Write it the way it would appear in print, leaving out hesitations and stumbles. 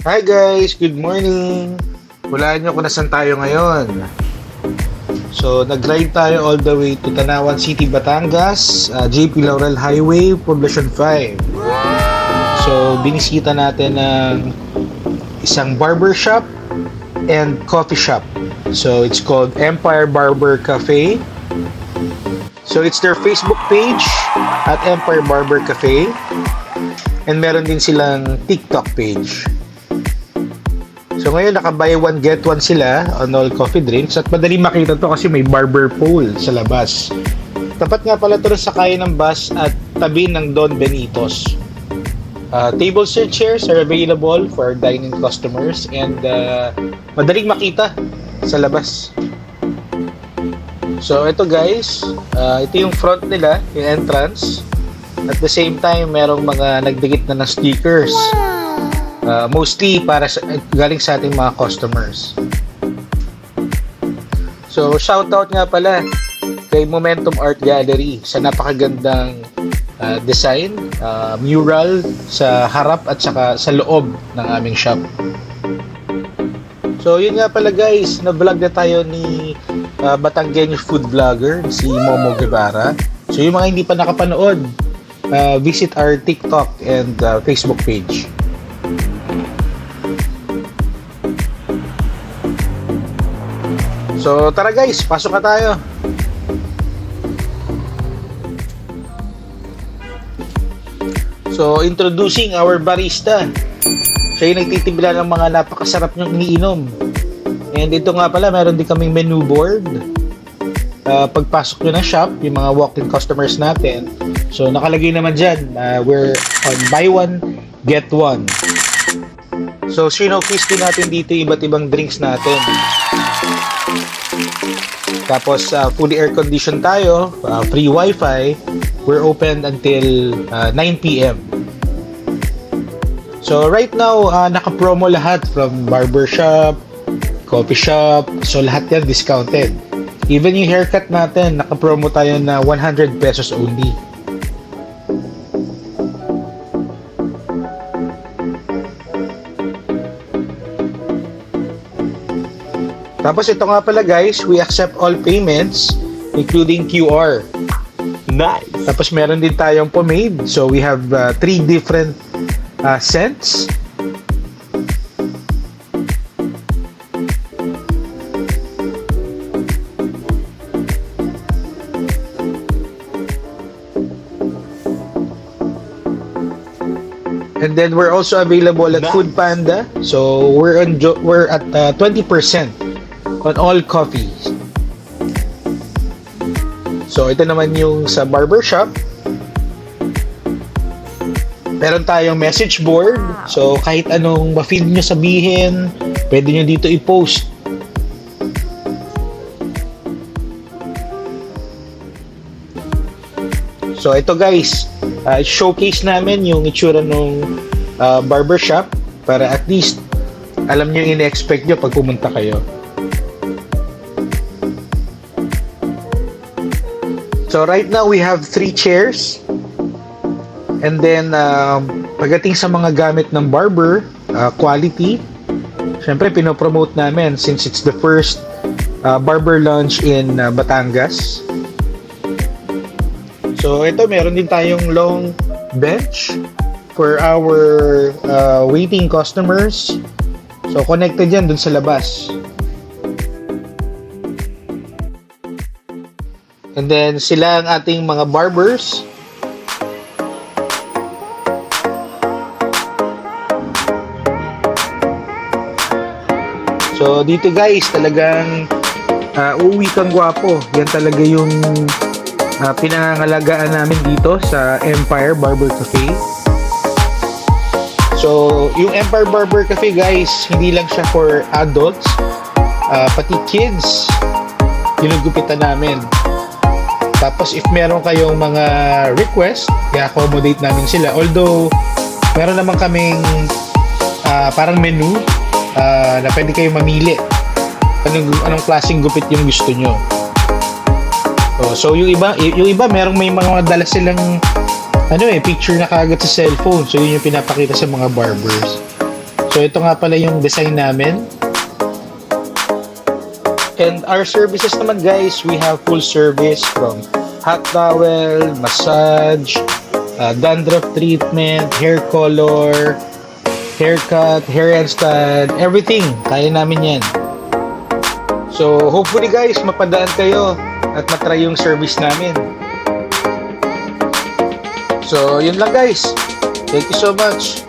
Hi guys, good morning. Hulaan nyo kung nasan tayo ngayon. So, nag-ride tayo all the way to Tanawan City, Batangas, JP Laurel Highway, Poblacion 5. So, binisita natin ng isang barber shop and coffee shop. So, it's called Empire Barber Cafe. So, it's their Facebook page at Empire Barber Cafe. And meron din silang TikTok page. So ngayon naka-buy one get one sila on all coffee drinks at madali makita to kasi may barber pole sa labas. Tapat nga pala to sa kaya ng bus at tabi ng Don Benitos. Tables and chairs are available for dining customers and madaling makita sa labas. So ito guys, ito yung front nila, yung entrance. At the same time, merong mga nagdikit na ng stickers. Mostly para galing sa ating mga customers. So, shoutout nga pala kay Momentum Art Gallery sa napakagandang design, mural sa harap at saka sa loob ng aming shop. So, yun nga pala guys, na-vlog na tayo ni Batanggenyo food vlogger, si Momo Guevara. So, yung mga hindi pa nakapanood, visit our TikTok and Facebook page. So tara guys, pasok na tayo. So introducing our barista. Siya yung nagtitimpla ng mga napakasarap niyong iniinom. And ito nga pala, meron din kaming menu board. Pagpasok nyo ng shop, yung mga walk-in customers natin. So nakalagay naman dyan, we're on buy one, get one. So showcase din natin dito yung iba't ibang drinks natin. Tapos fully air conditioned tayo, free wifi. We're open until 9 p.m. So right now, naka-promo lahat from barbershop, coffee shop. So lahat yan discounted. Even yung haircut natin, naka-promo tayo na 100 pesos only. Tapos ito nga pala guys, we accept all payments including QR. Nice! Tapos meron din tayong pomade. So we have 3 different scents. And then we're also available at Food Panda. So we're at 20% on all coffees. So ito naman yung sa barbershop. Meron tayong message board. So kahit anong ma-feel nyo sabihin, pwede nyo dito i-post. So ito guys, showcase namin yung itsura ng barbershop para at least alam nyo yung in-expect nyo pag pumunta kayo. So right now we have 3 chairs. And then pagdating sa mga gamit ng barber, quality, syempre pinopromote namin since it's the first barber lounge in Batangas. So ito, meron din tayong long bench for our waiting customers. So connected yan dun sa labas. And then sila ang ating mga barbers. So dito guys, talagang uuwi kang gwapo. Yan talaga yung pinangangalagaan namin dito sa Empire Barber Cafe. So yung Empire Barber Cafe guys, hindi lang siya for adults, pati kids ginugupitan namin. Tapos if meron kayong mga request, i-accommodate namin sila. Although meron naman kaming parang menu na pwede kayong mamili anong klaseng gupit yung gusto nyo. So yung iba merong may mga dala silang picture na kaagad sa cellphone. So yun yung pinapakita sa mga barbers. So ito nga pala yung design namin. And our services naman guys, we have full service from hot towel, massage, dandruff treatment, hair color, haircut, hair and stand, everything. Kaya namin yan. So hopefully guys, mapadaan kayo at matry yung service namin. So yun lang guys. Thank you so much.